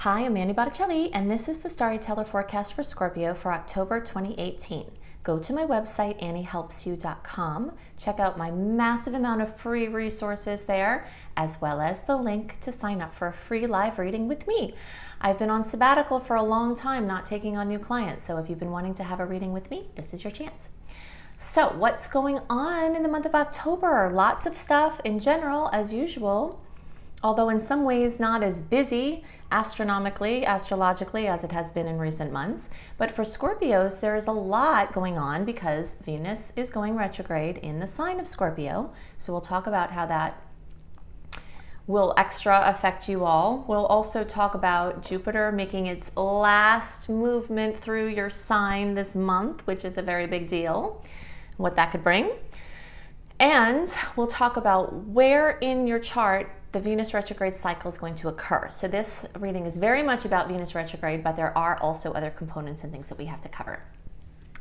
Hi, I'm Mandy Botticelli, and this is the Storyteller Forecast for Scorpio for October 2018. Go to my website, anniehelpsyou.com. Check out my massive amount of free resources there, as well as the link to sign up for a free live reading with me. I've been on sabbatical for a long time, not taking on new clients, so if you've been wanting to have a reading with me, this is your chance. So what's going on in the month of October? Lots of stuff in general, as usual, although in some ways not as busy astrologically as it has been in recent months. But for Scorpios, there is a lot going on because Venus is going retrograde in the sign of Scorpio. So we'll talk about how that will extra affect you all. We'll also talk about Jupiter making its last movement through your sign this month, which is a very big deal, what that could bring. And we'll talk about where in your chart the Venus retrograde cycle is going to occur. So this reading is very much about Venus retrograde, but there are also other components and things that we have to cover.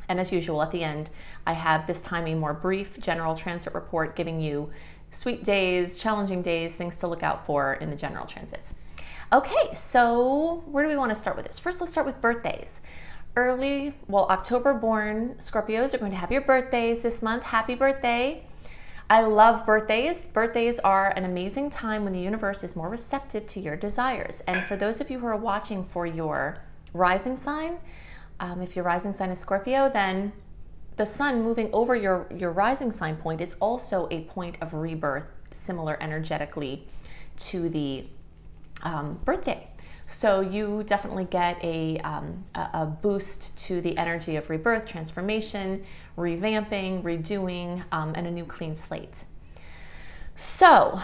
And as usual, at the end, I have this time a more brief general transit report giving you sweet days, challenging days, things to look out for in the general transits. Okay, so where do we want to start with this? First, let's start with birthdays. October born Scorpios are going to have your birthdays this month. Happy birthday. I love birthdays. Birthdays are an amazing time when the universe is more receptive to your desires. And for those of you who are watching for your rising sign, if your rising sign is Scorpio, then the sun moving over your rising sign point is also a point of rebirth, similar energetically to the birthday. So you definitely get a boost to the energy of rebirth, transformation, revamping, redoing, and a new clean slate. So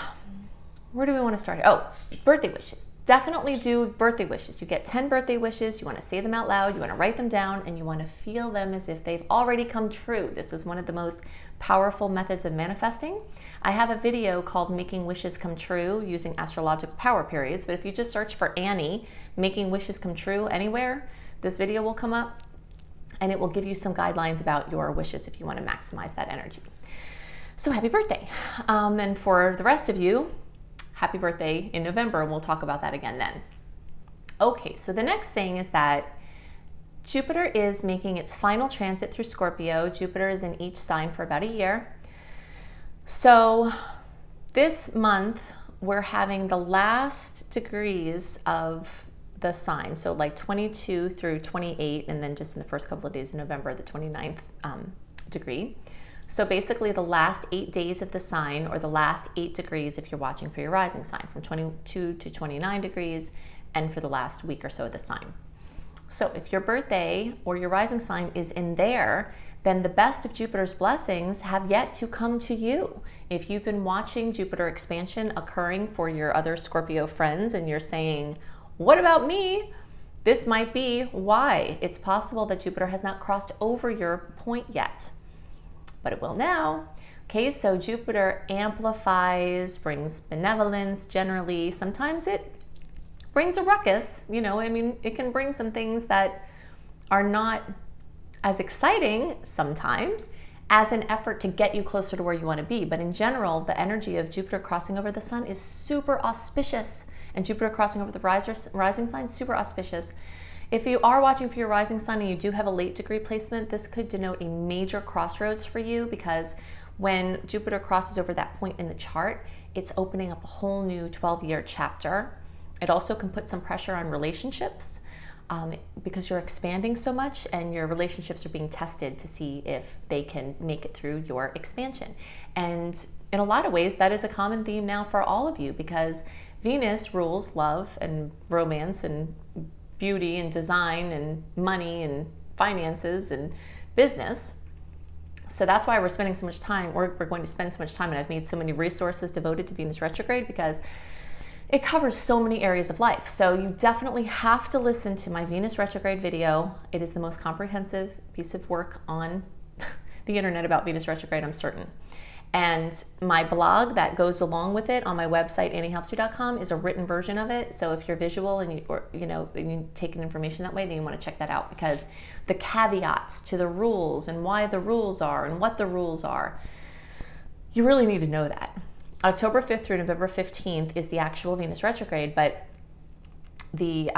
where do we want to start? Oh, birthday wishes. Definitely do birthday wishes. You get 10 birthday wishes. You want to say them out loud. You want to write them down, and you want to feel them as if they've already come true. This is one of the most powerful methods of manifesting. I have a video called Making Wishes Come True using astrological power periods, but if you just search for Annie, Making Wishes Come True anywhere, this video will come up, and it will give you some guidelines about your wishes if you want to maximize that energy. So happy birthday. And for the rest of you, happy birthday in November, and we'll talk about that again then. Okay, so the next thing is that Jupiter is making its final transit through Scorpio. Jupiter is in each sign for about a year. So this month, we're having the last degrees of the sign. So like 22 through 28, and then just in the first couple of days of November, the 29th degree. So basically the last 8 days of the sign, or the last 8 degrees if you're watching for your rising sign, from 22 to 29 degrees, and for the last week or so of the sign. So if your birthday or your rising sign is in there, then the best of Jupiter's blessings have yet to come to you. If you've been watching Jupiter expansion occurring for your other Scorpio friends and you're saying, what about me? This might be why. It's possible that Jupiter has not crossed over your point yet, but it will now. Okay, so Jupiter amplifies, brings benevolence generally. Sometimes it brings a ruckus, I mean, it can bring some things that are not as exciting sometimes as an effort to get you closer to where you want to be. But in general, the energy of Jupiter crossing over the sun is super auspicious, and Jupiter crossing over the rising sign, super auspicious. If you are watching for your rising sign and you do have a late degree placement, this could denote a major crossroads for you, because when Jupiter crosses over that point in the chart, it's opening up a whole new 12-year chapter. It also can put some pressure on relationships because you're expanding so much and your relationships are being tested to see if they can make it through your expansion. And in a lot of ways, that is a common theme now for all of you, because Venus rules love and romance and beauty and design and money and finances and business. So that's why we're spending so much time, we're going to spend so much time, and I've made so many resources devoted to Venus retrograde because it covers so many areas of life. So you definitely have to listen to my Venus retrograde video. It is the most comprehensive piece of work on the internet about Venus retrograde, I'm certain. And my blog that goes along with it on my website, anniehelpsyou.com, is a written version of it. So if you're visual and you take in information that way, then you want to check that out, because the caveats to the rules and why the rules are and what the rules are, you really need to know that. October 5th through November 15th is the actual Venus retrograde, but the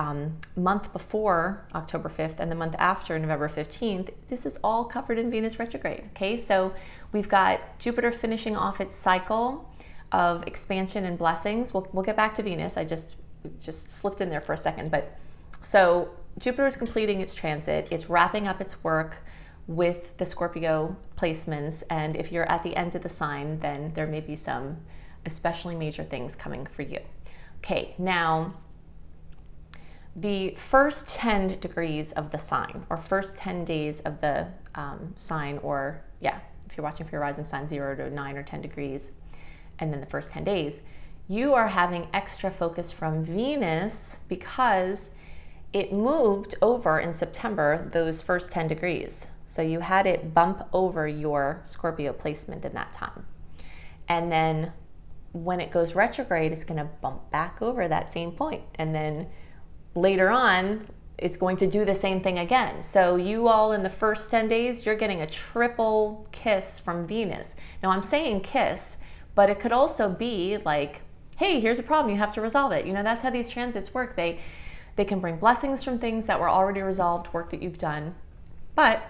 month before October 5th and the month after November 15th, this is all covered in Venus retrograde. Okay, so we've got Jupiter finishing off its cycle of expansion and blessings. We'll get back to Venus. I just slipped in there for a second. But so Jupiter is completing its transit. It's wrapping up its work with the Scorpio placements. And if you're at the end of the sign, then there may be some especially major things coming for you. Okay, now the first 10 degrees of the sign, or first 10 days of the sign, or yeah, if you're watching for your rising sign, 0 to 9 or 10 degrees, and then the first 10 days, you are having extra focus from Venus because it moved over in September, those first 10 degrees. So you had it bump over your Scorpio placement in that time. And then when it goes retrograde, it's going to bump back over that same point. And then later on, it's going to do the same thing again. So you all in the first 10 days, you're getting a triple kiss from Venus. Now I'm saying kiss, but it could also be like, hey, here's a problem, you have to resolve it. You know, that's how these transits work. They can bring blessings from things that were already resolved, work that you've done. But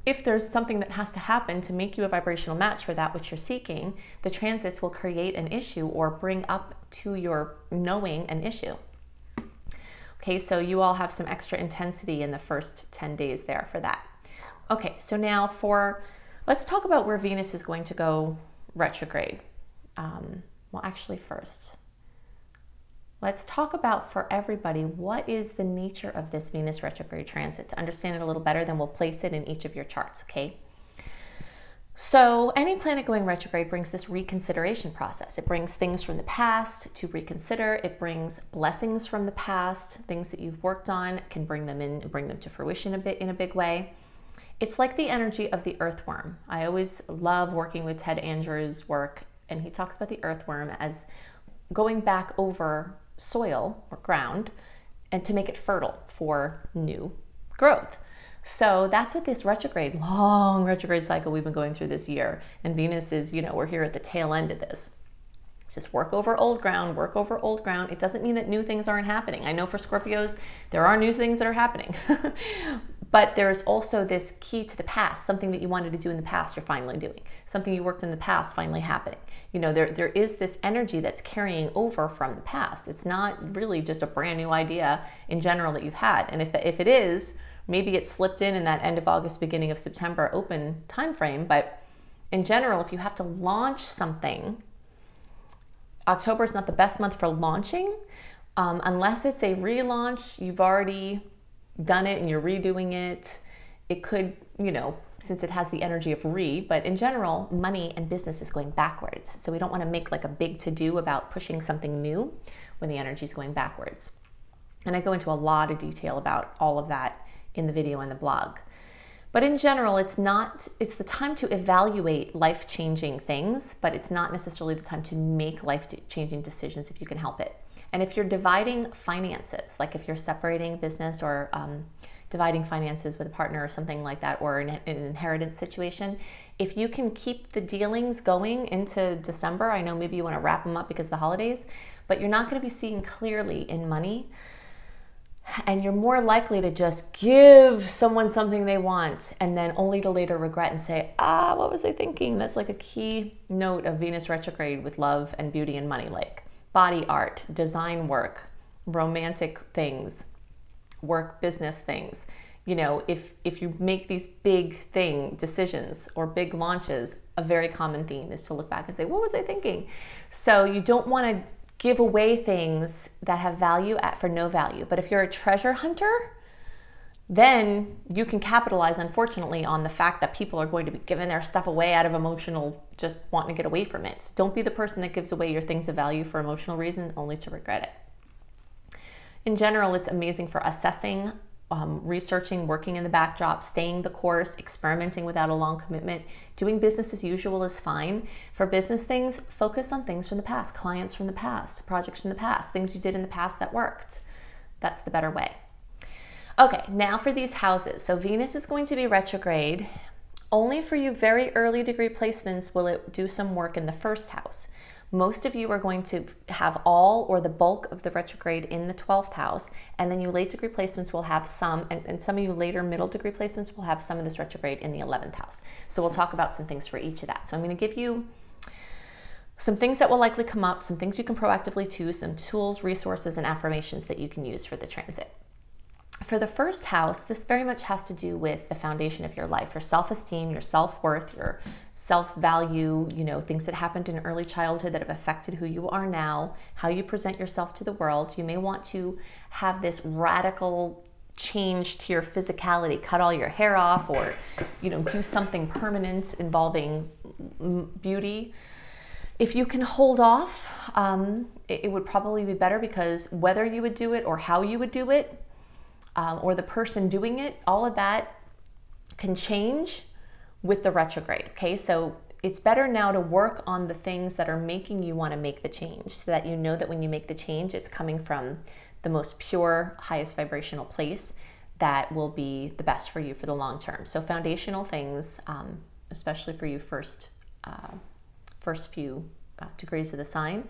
if there's something that has to happen to make you a vibrational match for that which you're seeking, the transits will create an issue or bring up to your knowing an issue. Okay, so you all have some extra intensity in the first 10 days there for that. Okay, so now let's talk about where Venus is going to go retrograde. Well, actually first, let's talk about for everybody, what is the nature of this Venus retrograde transit? To understand it a little better, then we'll place it in each of your charts, okay? So any planet going retrograde brings this reconsideration process. It brings things from the past to reconsider. It brings blessings from the past, things that you've worked on, can bring them in and bring them to fruition in a big way. It's like the energy of the earthworm. I always love working with Ted Andrews' work, and he talks about the earthworm as going back over soil or ground and to make it fertile for new growth. So that's what this long retrograde cycle we've been going through this year. And Venus is, you know, we're here at the tail end of this. It's just work over old ground, work over old ground. It doesn't mean that new things aren't happening. I know for Scorpios, there are new things that are happening. But there's also this key to the past, something that you wanted to do in the past, you're finally doing. Something you worked in the past, finally happening. You know, there is this energy that's carrying over from the past. It's not really just a brand new idea in general that you've had. And if it is, maybe it slipped in that end of August, beginning of September open time frame. But in general, if you have to launch something, October is not the best month for launching, unless it's a relaunch. You've already done it and you're redoing it. It could, you know, since it has the energy of but in general, money and business is going backwards. So we don't want to make like a big to-do about pushing something new when the energy is going backwards. And I go into a lot of detail about all of that in the video and the blog. But in general, it's the time to evaluate life-changing things, but it's not necessarily the time to make life-changing decisions if you can help it. And if you're dividing finances, like if you're separating business or dividing finances with a partner or something like that, or an inheritance situation, if you can keep the dealings going into December, I know maybe you want to wrap them up because of the holidays, but you're not going to be seeing clearly in money. And you're more likely to just give someone something they want and then only to later regret and say, what was I thinking? That's like a key note of Venus retrograde with love and beauty and money, like body art, design work, romantic things, work, business things. You know, if you make these big decisions or big launches, a very common theme is to look back and say, what was I thinking? So you don't want to give away things that have value for no value. But if you're a treasure hunter, then you can capitalize, unfortunately, on the fact that people are going to be giving their stuff away out of emotional, just wanting to get away from it. So don't be the person that gives away your things of value for emotional reasons only to regret it. In general, it's amazing for assessing, researching, working in the backdrop, staying the course, experimenting without a long commitment. Doing business as usual is fine. For business things, focus on things from the past, clients from the past, projects from the past, things you did in the past that worked. That's the better way. Okay, now for these houses. So Venus is going to be retrograde. Only for you very early degree placements will it do some work in the first house. Most of you are going to have all or the bulk of the retrograde in the 12th house, and then you late degree placements will have some, and some of you later middle degree placements will have some of this retrograde in the 11th house. So we'll talk about some things for each of that. So I'm going to give you some things that will likely come up, some things you can proactively choose, some tools, resources, and affirmations that you can use for the transit. For the first house, this very much has to do with the foundation of your life, your self-esteem, your self-worth, your self-value, you know, things that happened in early childhood that have affected who you are now, how you present yourself to the world. You may want to have this radical change to your physicality, cut all your hair off, or, you know, do something permanent involving beauty. If you can hold off, it would probably be better, because whether you would do it or how you would do it, or the person doing it, all of that can change with the retrograde, okay? So it's better now to work on the things that are making you want to make the change, so that you know that when you make the change, it's coming from the most pure, highest vibrational place that will be the best for you for the long term. So foundational things, especially for you first few degrees of the sign.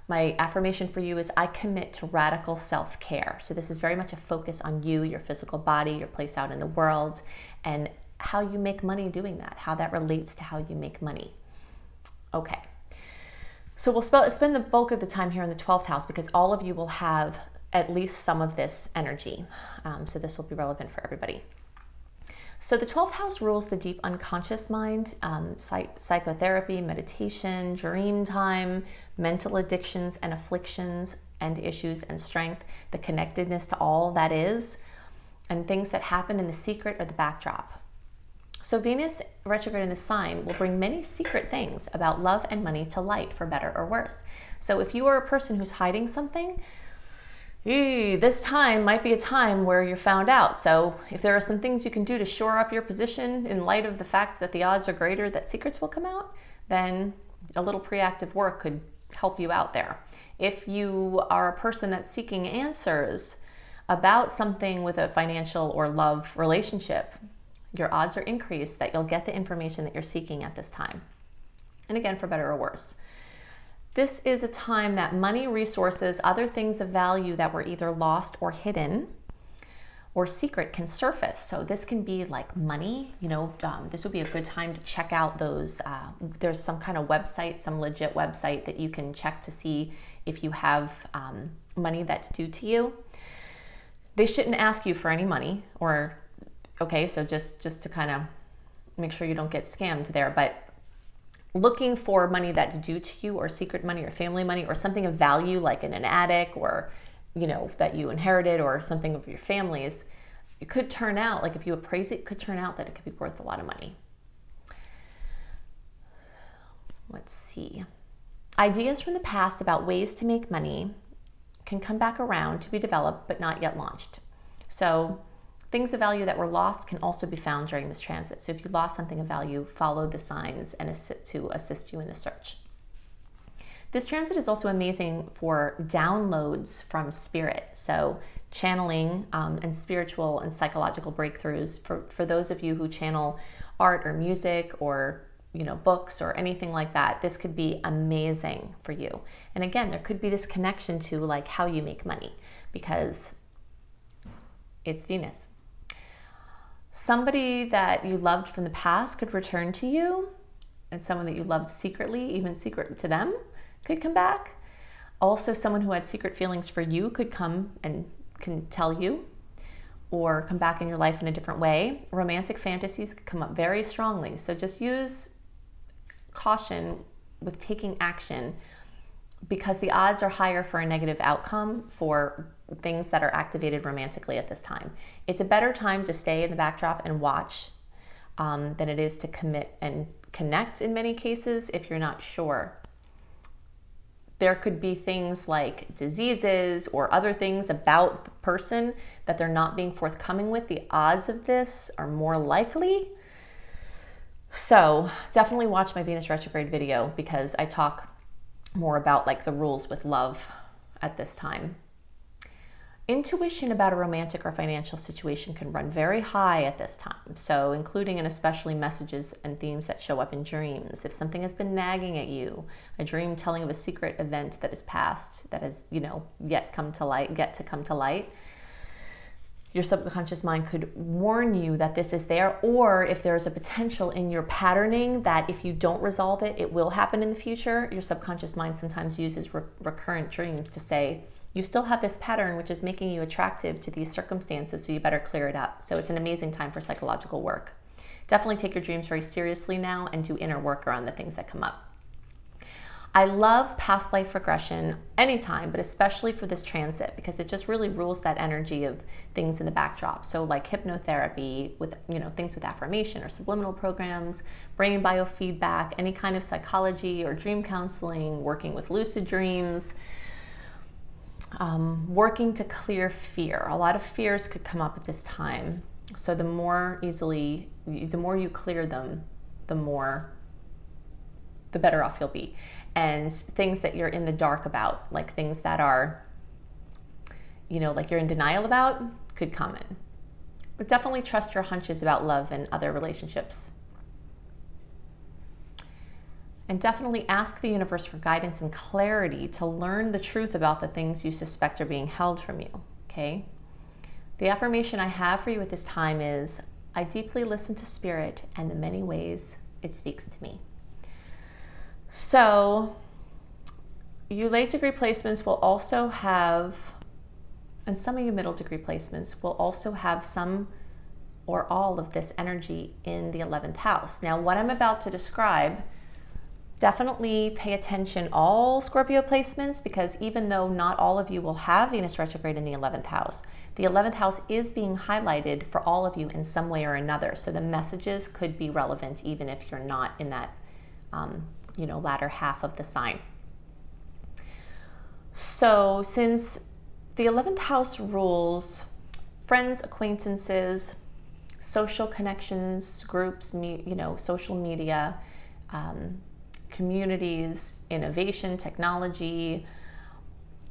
My affirmation for you is, I commit to radical self-care. So this is very much a focus on you, your physical body, your place out in the world, and how you make money doing that, how that relates to how you make money. Okay, so we'll spend the bulk of the time here in the 12th house, because all of you will have at least some of this energy. So this will be relevant for everybody. So the 12th house rules the deep unconscious mind, psychotherapy, meditation, dream time, mental addictions and afflictions and issues and strength, the connectedness to all that is, and things that happen in the secret or the backdrop. So Venus retrograde in the sign will bring many secret things about love and money to light, for better or worse. So if you are a person who's hiding something, this time might be a time where you're found out. So if there are some things you can do to shore up your position in light of the fact that the odds are greater that secrets will come out, then a little preactive work could help you out there. If you are a person that's seeking answers about something with a financial or love relationship, your odds are increased that you'll get the information that you're seeking at this time. And again, for better or worse. This is a time that money, resources, other things of value that were either lost or hidden or secret can surface. So this can be like money, you know, this would be a good time to check out those, there's some kind of website, some legit website that you can check to see if you have money that's due to you. They shouldn't ask you for any money, or, okay, so just to kind of make sure you don't get scammed there, but looking for money that's due to you, or secret money or family money, or something of value like in an attic, or, you know, that you inherited, or something of your family's, it could turn out, like if you appraise it, it could turn out that it could be worth a lot of money. Let's see. Ideas from the past about ways to make money can come back around to be developed but not yet launched. So things of value that were lost can also be found during this transit. So if you lost something of value, follow the signs and assist you in the search. This transit is also amazing for downloads from spirit. So channeling and spiritual and psychological breakthroughs for those of you who channel art or music, or, you know, books or anything like that. This could be amazing for you. And again, there could be this connection to like how you make money, because it's Venus. Somebody that you loved from the past could return to you, and someone that you loved secretly, even secret to them, could come back. Also, someone who had secret feelings for you could come and can tell you, or come back in your life in a different way. Romantic fantasies could come up very strongly. So just use caution with taking action, because the odds are higher for a negative outcome for things that are activated romantically at this time. It's a better time to stay in the backdrop and watch than it is to commit and connect in many cases if you're not sure. There could be things like diseases or other things about the person that they're not being forthcoming with. The odds of this are more likely. So definitely watch my Venus retrograde video, because I talk more about like the rules with love at this time. Intuition about a romantic or financial situation can run very high at this time, so including and especially messages and themes that show up in dreams. If something has been nagging at you, a dream telling of a secret event that is past, that has, yet to come to light, your subconscious mind could warn you that this is there, or if there's a potential in your patterning that if you don't resolve it, it will happen in the future. Your subconscious mind sometimes uses recurrent dreams to say, you still have this pattern which is making you attractive to these circumstances, so you better clear it up. So it's an amazing time for psychological work. Definitely take your dreams very seriously now and do inner work around the things that come up. I love past life regression anytime, but especially for this transit, because it just really rules that energy of things in the backdrop. So like hypnotherapy with, things with affirmation or subliminal programs, brain biofeedback, any kind of psychology or dream counseling, working with lucid dreams, working to clear fear. A lot of fears could come up at this time. So the more you clear them, the better off you'll be. And things that you're in the dark about, like things that are, like you're in denial about, could come in. But definitely trust your hunches about love and other relationships. And definitely ask the universe for guidance and clarity to learn the truth about the things you suspect are being held from you, okay? The affirmation I have for you at this time is, I deeply listen to spirit and the many ways it speaks to me. So you late degree placements will also have, and some of you middle degree placements will also have some or all of this energy in the 11th house. Now, what I'm about to describe, definitely pay attention, all Scorpio placements, because even though not all of you will have Venus retrograde in the 11th house is being highlighted for all of you in some way or another. So the messages could be relevant even if you're not in that latter half of the sign. So since the 11th house rules friends, acquaintances, social connections, groups, social media, communities, innovation, technology,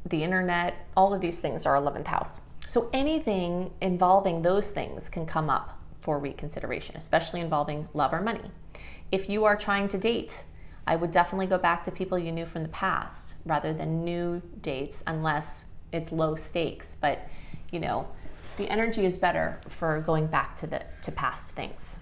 the internet, all of these things are 11th house. So anything involving those things can come up for reconsideration, especially involving love or money. If you are trying to date, I would definitely go back to people you knew from the past rather than new dates, unless it's low stakes. But the energy is better for going back to past things.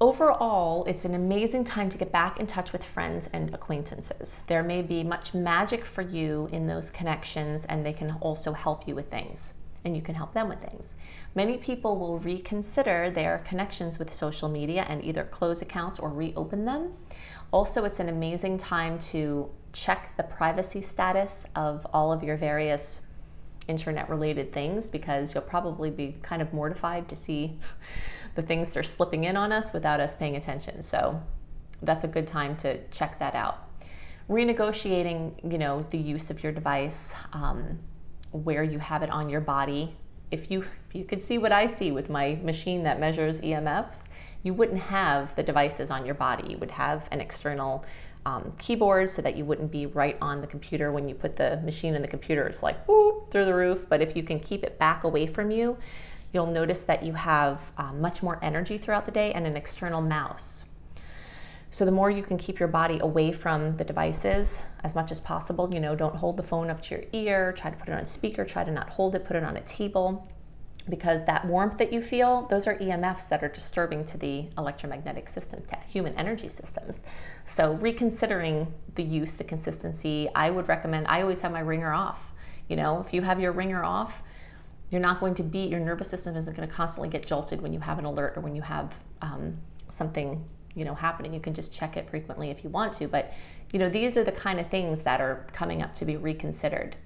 Overall, it's an amazing time to get back in touch with friends and acquaintances. There may be much magic for you in those connections, and they can also help you with things, and you can help them with things. Many people will reconsider their connections with social media and either close accounts or reopen them. Also, it's an amazing time to check the privacy status of all of your various internet-related things, because you'll probably be kind of mortified to see the things that are slipping in on us without us paying attention. So that's a good time to check that out. Renegotiating, the use of your device, where you have it on your body. If you could see what I see with my machine that measures EMFs, you wouldn't have the devices on your body. You would have an external keyboard so that you wouldn't be right on the computer when you put the machine in the computer. It's like whoop, through the roof. But if you can keep it back away from you, you'll notice that you have much more energy throughout the day and an external mouse. So the more you can keep your body away from the devices as much as possible, don't hold the phone up to your ear, try to put it on speaker, try to not hold it, put it on a table, because that warmth that you feel, those are EMFs that are disturbing to the electromagnetic system, to human energy systems. So reconsidering the use, the consistency, I would recommend, I always have my ringer off. If you have your ringer off, you're not going to your nervous system isn't going to constantly get jolted when you have an alert or when you have something happening. You can just check it frequently if you want to, but these are the kind of things that are coming up to be reconsidered.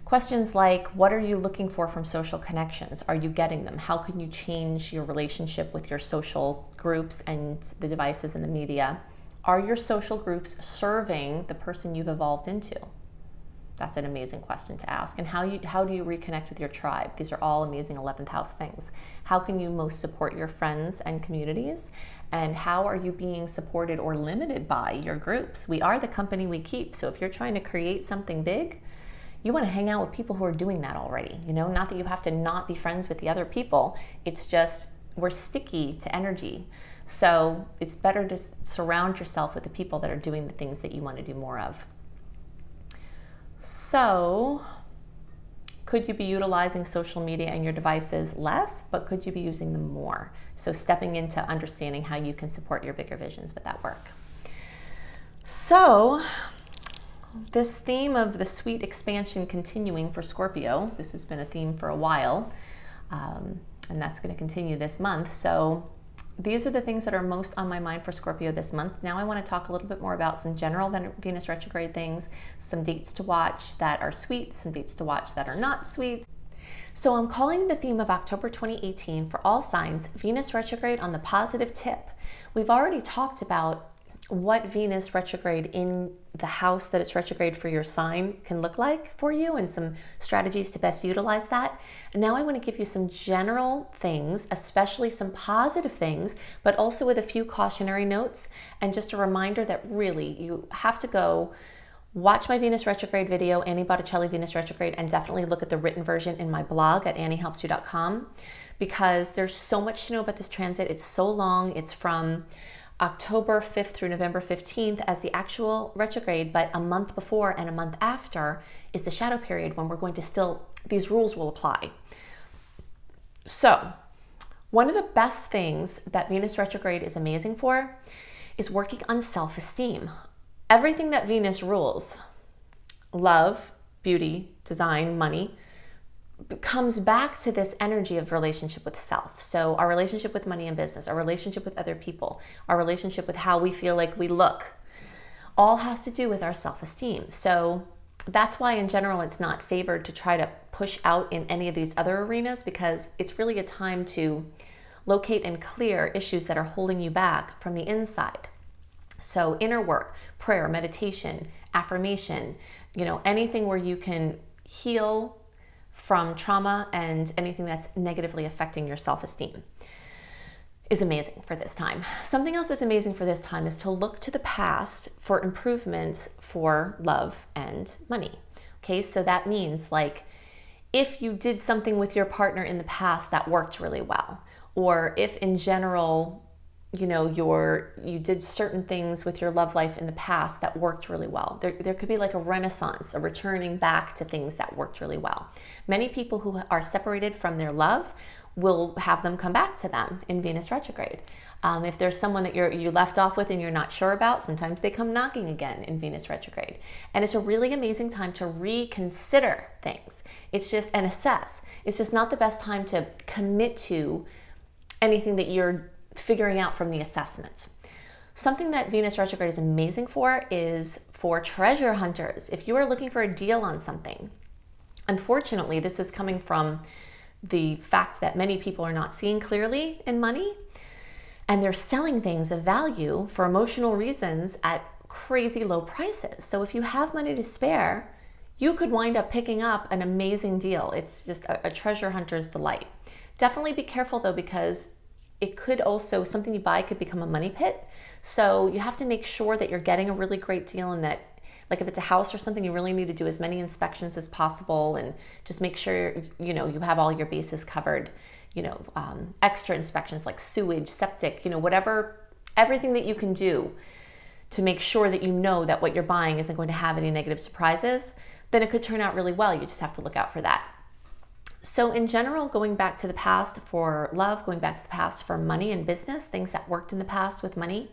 Questions like, what are you looking for from social connections? Are you getting them? How can you change your relationship with your social groups and the devices and the media? Are your social groups serving the person you've evolved into? That's an amazing question to ask. And how do you reconnect with your tribe? These are all amazing 11th house things. How can you most support your friends and communities? And how are you being supported or limited by your groups? We are the company we keep. So if you're trying to create something big, You want to hang out with people who are doing that already. You know, not that you have to not be friends with the other people. It's just we're sticky to energy. So it's better to surround yourself with the people that are doing the things that you want to do more of. So could you be utilizing social media and your devices less, but could you be using them more? So stepping into understanding how you can support your bigger visions with that work. So this theme of the sweet expansion continuing for Scorpio, this has been a theme for a while, and that's going to continue this month. So these are the things that are most on my mind for Scorpio this month. Now I want to talk a little bit more about some general Venus retrograde things, some dates to watch that are sweet, some dates to watch that are not sweet. So I'm calling the theme of October 2018 for all signs Venus retrograde on the positive tip. We've already talked about what Venus retrograde in the house that it's retrograde for your sign can look like for you and some strategies to best utilize that. And now I want to give you some general things, especially some positive things, but also with a few cautionary notes and just a reminder that really you have to go watch my Venus retrograde video, Annie Botticelli Venus retrograde, and definitely look at the written version in my blog at anniehelpsyou.com because there's so much to know about this transit. It's so long. It's from October 5th through November 15th as the actual retrograde, but a month before and a month after is the shadow period when we're going to still, these rules will apply. So one of the best things that Venus retrograde is amazing for is working on self-esteem. Everything that Venus rules, love, beauty, design, money, comes back to this energy of relationship with self. So our relationship with money and business, our relationship with other people, our relationship with how we feel like we look, all has to do with our self-esteem. So that's why in general it's not favored to try to push out in any of these other arenas because it's really a time to locate and clear issues that are holding you back from the inside. So inner work, prayer, meditation, affirmation, you know, anything where you can heal from trauma and anything that's negatively affecting your self-esteem is amazing for this time. Something else that's amazing for this time is to look to the past for improvements for love and money. Okay, so that means like if you did something with your partner in the past that worked really well, or if in general, you know, you did certain things with your love life in the past that worked really well. There could be like a renaissance, a returning back to things that worked really well. Many people who are separated from their love will have them come back to them in Venus retrograde. If there's someone that you left off with and you're not sure about, sometimes they come knocking again in Venus retrograde. And it's a really amazing time to reconsider things. It's just, and assess. It's just not the best time to commit to anything that you're figuring out from the assessments. Something that Venus retrograde is amazing for is for treasure hunters. If you are looking for a deal on something, unfortunately, this is coming from the fact that many people are not seeing clearly in money and they're selling things of value for emotional reasons at crazy low prices. So if you have money to spare, you could wind up picking up an amazing deal. It's just a treasure hunter's delight. Definitely be careful though, because it could also, something you buy could become a money pit. So you have to make sure that you're getting a really great deal and that, like if it's a house or something, you really need to do as many inspections as possible and just make sure, you know, you have all your bases covered, you know, extra inspections like sewage, septic, you know, whatever, everything that you can do to make sure that you know that what you're buying isn't going to have any negative surprises, then it could turn out really well. You just have to look out for that. So in general, going back to the past for love, going back to the past for money and business, things that worked in the past with money,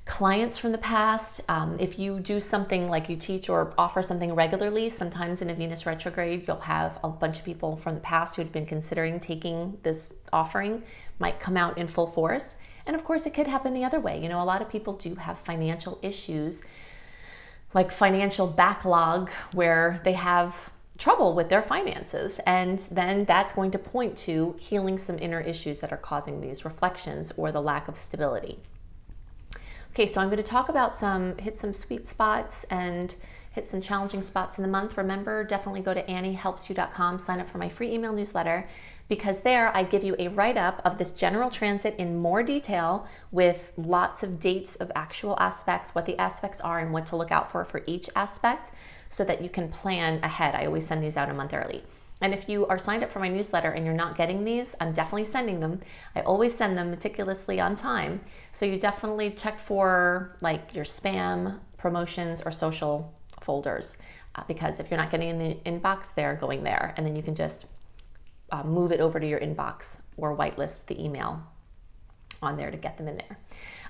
clients from the past, if you do something like you teach or offer something regularly, sometimes in a Venus retrograde, you'll have a bunch of people from the past who had been considering taking this offering might come out in full force. And of course, it could happen the other way. You know, a lot of people do have financial issues, like financial backlog, where they have trouble with their finances, and then that's going to point to healing some inner issues that are causing these reflections or the lack of stability. Okay, so I'm going to talk about hit some sweet spots and hit some challenging spots in the month. Remember, definitely go to anniehelpsyou.com, sign up for my free email newsletter, because there I give you a write-up of this general transit in more detail with lots of dates of actual aspects, what the aspects are and what to look out for each aspect. so that you can plan ahead. I always send these out a month early. And if you are signed up for my newsletter and you're not getting these, I'm definitely sending them. I always send them meticulously on time. So you definitely check for like your spam, promotions, or social folders, because if you're not getting in the inbox, they're going there. And then you can just move it over to your inbox or whitelist the email on there to get them in there.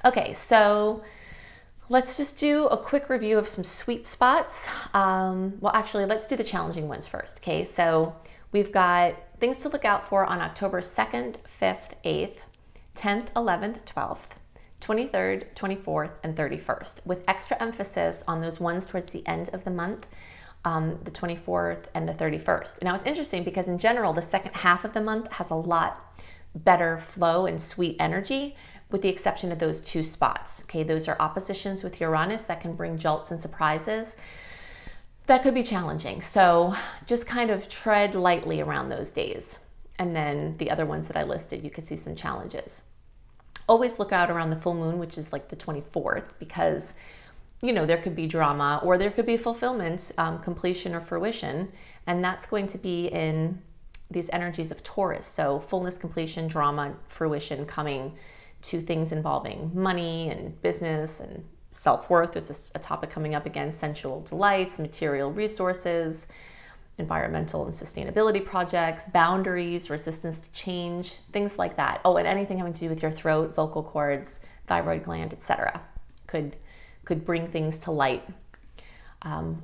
Okay, so let's just do a quick review of some sweet spots. Well, actually, let's do the challenging ones first, okay? So we've got things to look out for on October 2nd, 5th, 8th, 10th, 11th, 12th, 23rd, 24th, and 31st, with extra emphasis on those ones towards the end of the month, the 24th and the 31st. Now, it's interesting because in general, the second half of the month has a lot better flow and sweet energy, with the exception of those two spots. Okay, those are oppositions with Uranus that can bring jolts and surprises that could be challenging. So just kind of tread lightly around those days. And then the other ones that I listed, you could see some challenges. Always look out around the full moon, which is like the 24th, because you know, there could be drama or there could be fulfillment, completion or fruition. And that's going to be in these energies of Taurus. So fullness, completion, drama, fruition, coming to things involving money and business and self-worth. There's a topic coming up again, sensual delights, material resources, environmental and sustainability projects, boundaries, resistance to change, things like that. Oh, and anything having to do with your throat, vocal cords, thyroid gland, etc. could bring things to light,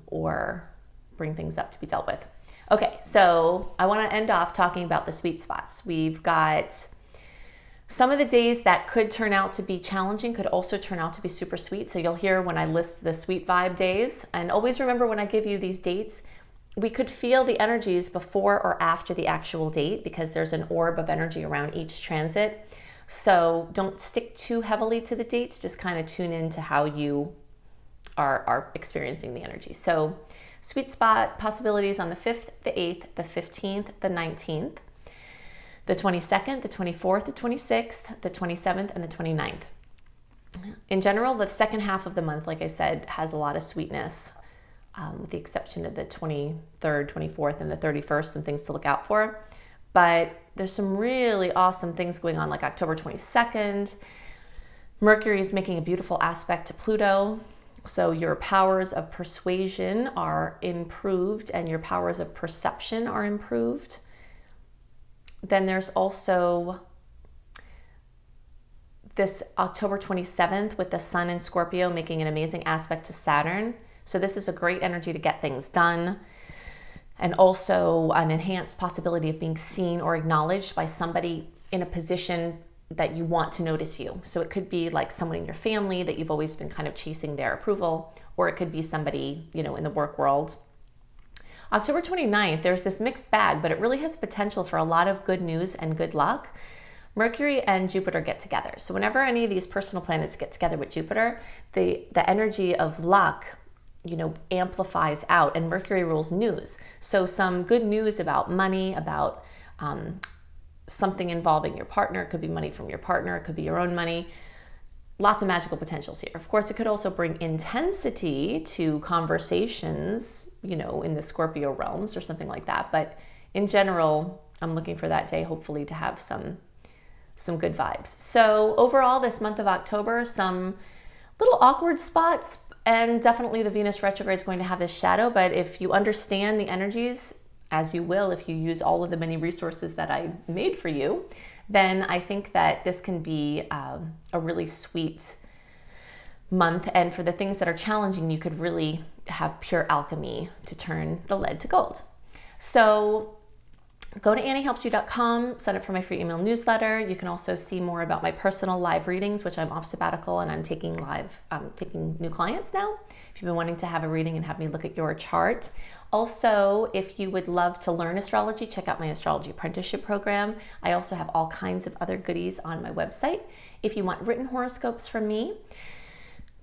or bring things up to be dealt with. Okay, so I want to end off talking about the sweet spots. We've got some of the days that could turn out to be challenging could also turn out to be super sweet. So you'll hear when I list the sweet vibe days. And always remember, when I give you these dates, we could feel the energies before or after the actual date, because there's an orb of energy around each transit. So don't stick too heavily to the dates, just kind of tune into how you are experiencing the energy. So sweet spot possibilities on the 5th, the 8th, the 15th, the 19th, the 22nd, the 24th, the 26th, the 27th, and the 29th. In general, the second half of the month, like I said, has a lot of sweetness, with the exception of the 23rd, 24th, and the 31st, some things to look out for. But there's some really awesome things going on, like October 22nd. Mercury is making a beautiful aspect to Pluto. So your powers of persuasion are improved and your powers of perception are improved. Then there's also this October 27th with the Sun in Scorpio making an amazing aspect to Saturn. So this is a great energy to get things done, and also an enhanced possibility of being seen or acknowledged by somebody in a position that you want to notice you. So it could be like someone in your family that you've always been kind of chasing their approval, or it could be somebody, you know, in the work world. October 29th, there's this mixed bag, but it really has potential for a lot of good news and good luck. Mercury and Jupiter get together. So whenever any of these personal planets get together with Jupiter, the energy of luck, you know, amplifies out, and Mercury rules news. So some good news about money, about something involving your partner. It could be money from your partner. It could be your own money. Lots of magical potentials here. Of course, it could also bring intensity to conversations, you know, in the Scorpio realms or something like that. But in general, I'm looking for that day, hopefully, to have some good vibes. So overall, this month of October, some little awkward spots, and definitely the Venus retrograde is going to have this shadow. But if you understand the energies, as you will if you use all of the many resources that I made for you, then I think that this can be a really sweet month. And for the things that are challenging, you could really have pure alchemy to turn the lead to gold. So go to anniehelpsyou.com, sign up for my free email newsletter. You can also see more about my personal live readings, which I'm off sabbatical and I'm taking taking new clients now. If you've been wanting to have a reading and have me look at your chart. Also, if you would love to learn astrology, check out my astrology apprenticeship program. I also have all kinds of other goodies on my website. If you want written horoscopes from me,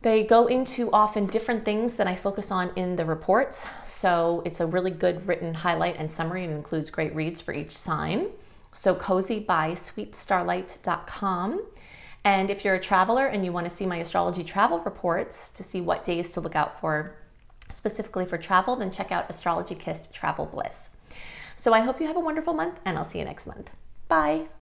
they go into often different things than I focus on in the reports. So it's a really good written highlight and summary, and includes great reads for each sign. So cozybysweetstarlight.com. And if you're a traveler and you want to see my astrology travel reports to see what days to look out for specifically for travel, then check out Astrology Kissed Travel Bliss. So I hope you have a wonderful month, and I'll see you next month. Bye.